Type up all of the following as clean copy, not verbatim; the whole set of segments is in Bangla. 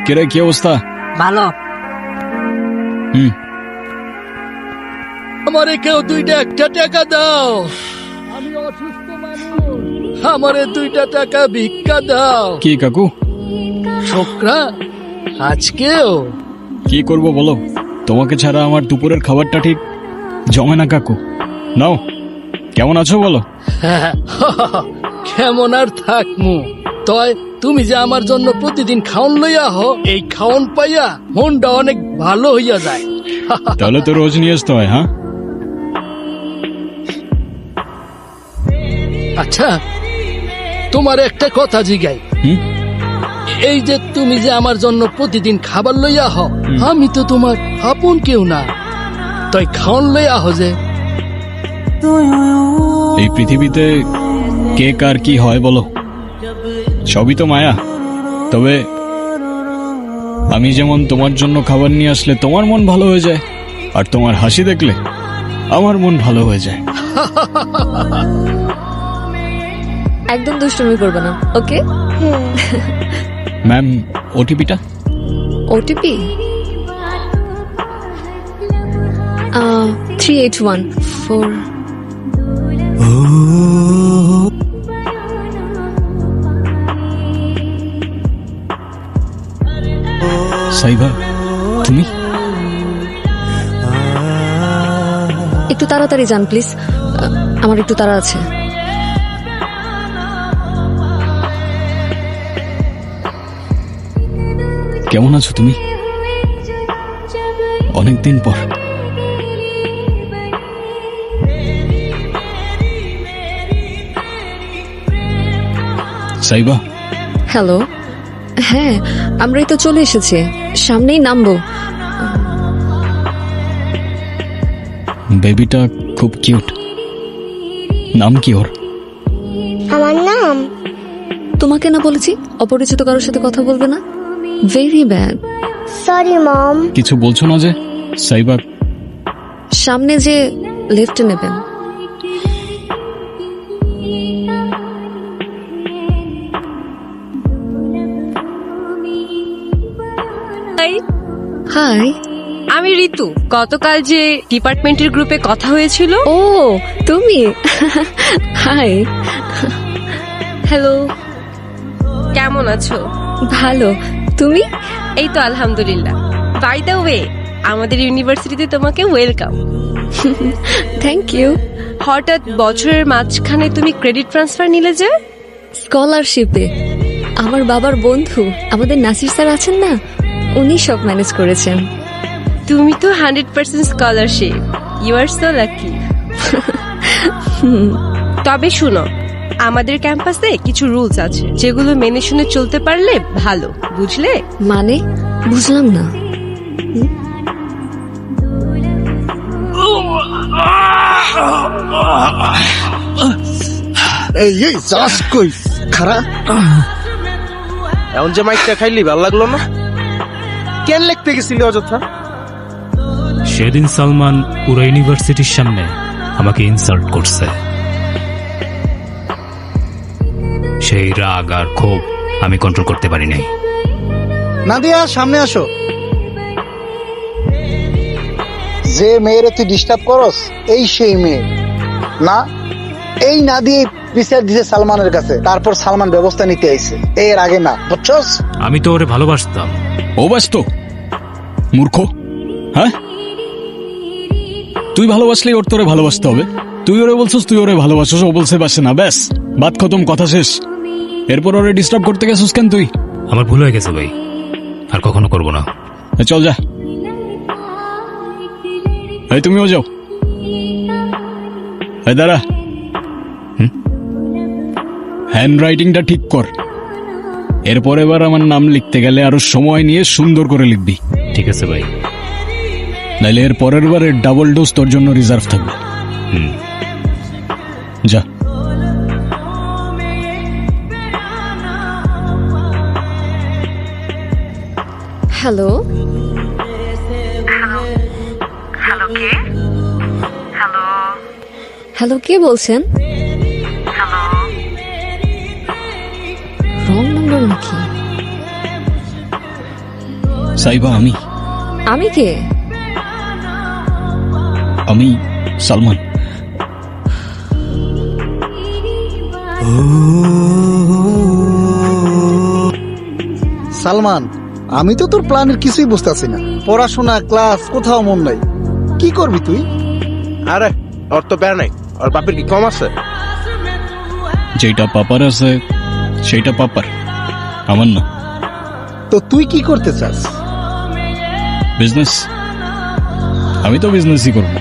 কিরে, কি অবস্থা? ভালো। আমারে কেউ দুইটা একটা টাকা দাও, আমি অসুস্থ মানুষ, আমারে 2টা টাকা ভিক্ষা দাও। কি কাকু? ছোকরা আজকেও কি করব বলো, তোমাকে ছাড়া আমার দুপুরের খাবারটা ঠিক জমে না কাকু। নাও, কেমন আছো বলো? কেমন আর থাকমু, তয় তুমি যে আমার জন্য প্রতিদিন খাওন লইয়া হো, এই খাওন পাইয়া মনটা অনেক ভালো হইয়া যায়। তাহলে তো রোজ নিয়ে আসতে হয়। হ্যাঁ, আচ্ছা, তোমার একটা কথা জিগাই, এই যে তুমি যে আমার জন্য প্রতিদিন খাবার লইয়া হও, আমি তো তোমার আপন কেউ না, তাই খাওন লইয়া হো যে। এই পৃথিবীতে কে কার কি হয় বলো, সবই তো মায়া। তবে আমি যেমন তোমার জন্য খাবার নিয়ে আসলে তোমার মন ভালো হয়ে যায়, আর তোমার হাসি দেখলে আমার মন ভালো হয়ে যায়। একদম দুষ্টুমি করবে না, ওকে? ম্যাম, ওটিপিটা? ওটিপি 3814। সাইবা, তুমি? একটু তাড়াতাড়ি যান প্লিজ, আমার একটু তাড়া আছে। কেমন আছো তুমি? অনেকদিন পর। সাইবা, হ্যালো। হ্যাঁ, আমরাই তো চলে এসেছি, সামনেই নামবো। বেবিটা খুব কিউট। নাম কি ওর? আমার নাম? তোমাকে না বলেছি অপরিচিত কারোর সাথে কথা বলবে না? Very bad. Sorry mom. কিছু বলছো না যে? সাইবা, সামনে যে লেফটে নেবেন। হাই, আমি ঋতু। গতকাল যে ডিপার্টমেন্টের গ্রুপে কথা হয়েছিল। ও তুমি? হাই। হ্যালো। কেমন আছো? ভালো, তুমি? এই তো আলহামদুলিল্লাহ। বাই দ্য ওয়ে, আমাদের ইউনিভার্সিটিতে তোমাকে ওয়েলকাম। Thank you. হঠাৎ বছরের মাঝখানে তুমি ক্রেডিট ট্রান্সফার নিলে যে? স্কলারশিপে। আমার বাবার বন্ধু আমাদের নাসির স্যার আছেন না, উনি সব ম্যানেজ করেছেন। তুমি তো 100% scholarship. You are so lucky. তবে শুনো, আমাদের ক্যাম্পাসে কিছু রুলস আছে যেগুলো মেনে শুনে চলতে পারলে ভালো, বুঝলে? মানে বুঝলাম না। এই যাস কই খারা? এমন যে মাইকটা খাইলি ভালো লাগলো না? কেন লিখতে গেছিলি অযথা? সেদিন সালমান পুরো ইউনিভার্সিটির সামনে আমাকে ইনসাল্ট করছে। সেই রাগ আর ক্ষোভ আমি কন্ট্রোল করতে পারি নাই। নাদিয়া, সামনে আসো। যে মেয়েরে তুই ডিস্টার্ব করস, এই সেই মেয়ে না? এই না দিয়ে বিচার দিছে সালমানের কাছে, তারপর সালমান ব্যবস্থা নিতে আইছে, এর আগে না, বুঝছস? আমি তো ওরে ভালোবাসতাম। ও ব্যস্ত মূর্খ। হ্যাঁ, তুই ভালোবাসলেই ওর তোরে ভালোবাসতে হবে। তুই ওরে বলছিস তুই ওরে ভালোবাসিস, ও বলছে বাসে না, ব্যাস বাত খতম, কথা শেষ। এরপর ওরে ডিস্টার্ব করতে গেছিস কেন তুই? আমার ভুল হয়ে গেছে ভাই, আর কখনো করবো না। চল যা। এই তুমিও যাও। এই দাঁড়া, হ্যান্ড রাইটিংটা ঠিক কর। এরপর এবার আমার নাম লিখতে গেলে আরো সময় নিয়ে সুন্দর করে লিখবি। ঠিক আছে ভাই। নাইলে এর পরের বারের ডাবল ডোজ তোর জন্য রিজার্ভ থাকবে। যা। হ্যালো। হ্যালো, কে বলছেন? রং নাম্বার নাকি? সাইবা, আমি কে? আমি সালমান। সালমান, আমি তো তোর প্ল্যানের কিছুই বুঝতেছি না। পড়াশোনা, ক্লাস, কোথাও মন নাই। কি করবি তুই? আরে ওর তো বেড়া নাই, ওর বাপের কি কম আছে? যেটা পাপার আছে সেটা পাপার, আমার না। তো তুই কি করতে চাস? বিজনেস। আমি তো বিজনেসই করব।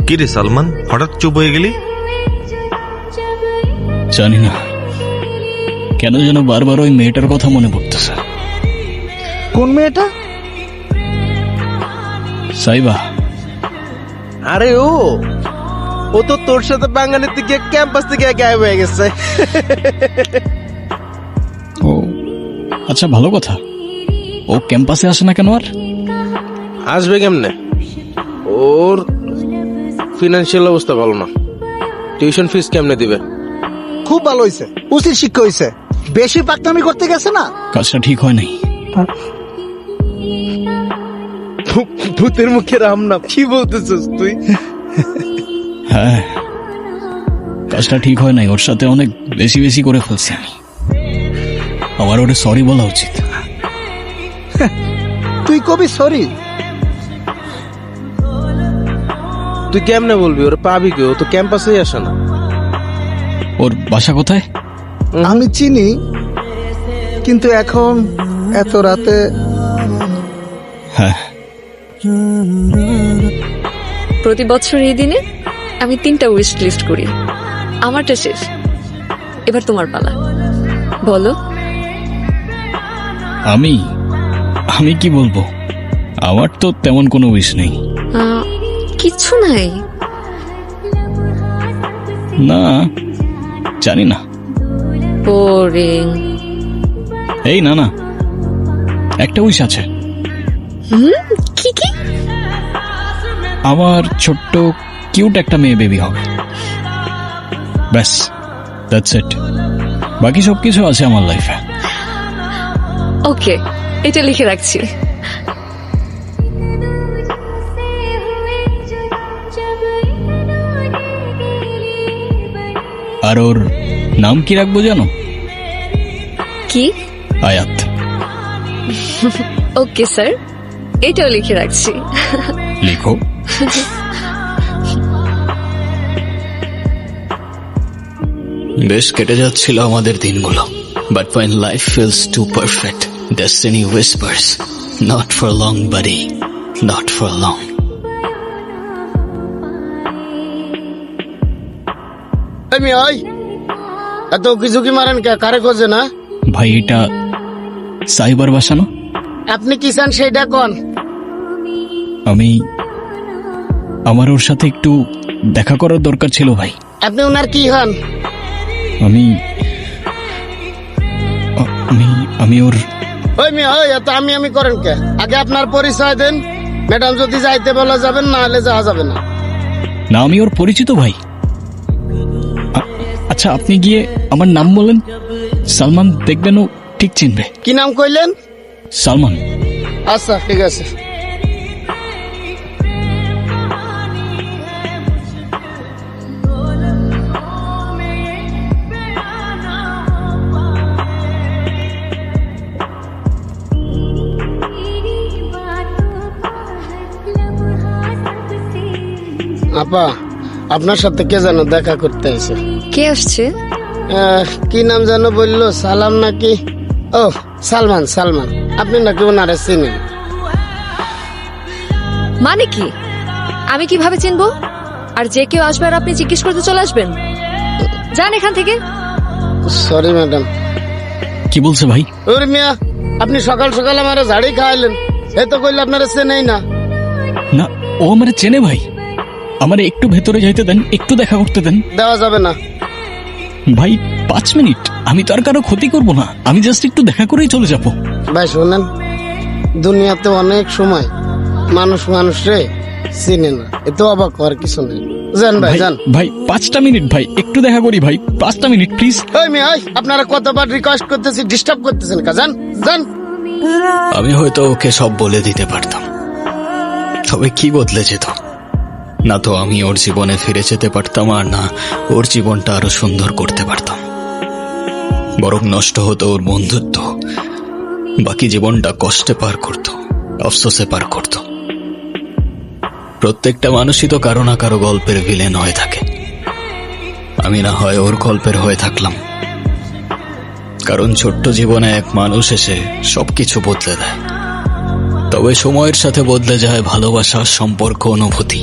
কি রে সালমান, হঠাৎ চুপ হয়ে গেলি? জানি না কেন যেন বারবার ওই মেয়েটার কথা মনে পড়তেছে। কোন মেয়েটা? সাইবা। আরে ও তো তোর সাথে বাঙালির থেকে ক্যাম্পাস থেকে গায়েব হয়ে গেছে। ও আচ্ছা, ভালো কথা। ও ক্যাম্পাসে আসে না কেন আর? আসবে কেমনে? ওর ফিনান্সিয়াল অবস্থা ভালো না। টিউশন ফিস কেমনে দিবে? খুব ভালো হয়েছে, উচিত শিক্ষা হয়েছে। বেশি পাকনামি করতে গেছে না। কাজটা ঠিক হয় নাই। ভূতের মুখে রাম না, কি বলতেছিস তুই? হ্যাঁ, কাজটা ঠিক হয় নাই। ওর সাথে অনেক বেশি বেশি করে ফেলছি আমি। আমার ওরে সরি বলা উচিত। তুই কবি সরি? তুই কেমনে বলবি? ওর পাবি কি? ও তো ক্যাম্পাসেই আসে না। ওর বাসা কোথায়? আমি চিনি, কিন্তু এখন এত রাতে। হ্যাঁ, প্রতি বছর এই দিনে আমি 3টা উইশ লিস্ট করি। আমারটা শেষ, এবার তোমার পালা। বলো। আমি কি বলবো? আমার তো তেমন কোনো উইশ নেই। কিচ্ছু নাই? না, জানি না। বোরিং। এই না, একটা উইশ আছে। কি কি? আমার ছোট্ট কিউট একটা মেয়ে বেবি হবে, ব্যাস, দ্যাটস ইট। বাকি সবকিছু আছে আমার লাইফে। ওকে, এটা লিখে রাখছি। আর ওর নাম কি রাখবো জানো? কি? আয়াত। ওকে স্যার, এটাও লিখে রাখছি। লিখো। বেশ কেটে যাচ্ছিল আমাদের দিনগুলো, but when life feels too perfect, destiny whispers, not for long buddy, not for long. আমি ওই এত কিছু কি মারেন কে? কারে খোঁজে না? ভাই, এটা সাইবার বাসা না? আপনি কি চান সেইটা কোন? আমার ওর সাথে একটু দেখা করার দরকার ছিল ভাই। আপনি ওনার কি হন? আমি ওর। ওই মেয়ে, ওই এত আমি করেন কে? আগে আপনার পরিচয় দেন। ম্যাডাম যদি যাইতে বলা যাবেন, না হলে যাওয়া যাবে না। না, আমি ওর পরিচিত ভাই। আচ্ছা, আপনি গিয়ে আমার নাম বলেন, সালমান, দেখবেন ও ঠিক চিনবে। কি নাম কইলেন? সালমান। আচ্ছা, ঠিক আছে। আপা, আপনার সাথে কে যেন দেখা করতে এসে। কে আসছে? কি নাম যেন বললো? সালাম নাকি? ও, সালমান। আপনি নাকি ওনারে চিনেন? মানে কি? আমি কিভাবে চিনবো? আর যে কেউ আসবে আর আপনি জিজ্ঞেস করতে চলে আসবেন? যান এখান থেকে। Sorry madam. কি বলছে ভাই? ওরে মিয়া, আপনি সকাল সকাল আমার ঝাড়ি খাওয়াইলেন, এই তো কইলে আপনারা চেনেই না। না, ও আমার চেনে ভাই। আমার একটু ভেতরে যাইতে দেন, একটু দেখা করতে দেন। দেওয়া যাবে না ভাই, 5 মিনিট। আমি তো আর কারো ক্ষতি করব না, আমি জাস্ট একটু দেখা করেই চলে যাব। ভাই শোনেন, দুনিয়াতে অনেক সময় মানুষ রে চিনে না, এত অবাক হওয়ার কিছু নেই। যান ভাই, যান ভাই, 5টা মিনিট ভাই, একটু দেখা করি ভাই, 5টা মিনিট প্লিজ। ওই মেয়ে, আপনারা কতবার রিকোয়েস্ট করতেছি, ডিস্টার্ব করতেছেন কা? যান। আমি হয়তো ওকে সব বলে দিতে পারতাম, তবে কি বদলে যেত? না তো আমি ওর জীবনে ফিরে যেতে পারতাম, আর না ওর জীবনটা আরো সুন্দর করতে পারতাম। বরং নষ্ট হতো ওর বন্ধুত্ব, বাকি জীবনটা কষ্টে পার করত, আফসোসে পার করত। প্রত্যেকটা মানুষই তো কারো না কারো গল্পের ভিলেন হয়ে থাকে। আমি না হয় ওর গল্পের হয়ে থাকলাম, কারণ ছোট্ট জীবনে এক মানুষ এসে সবকিছু বদলে দেয়। তবে সময়ের সাথে বদলে যায় ভালোবাসা, সম্পর্ক, অনুভূতি।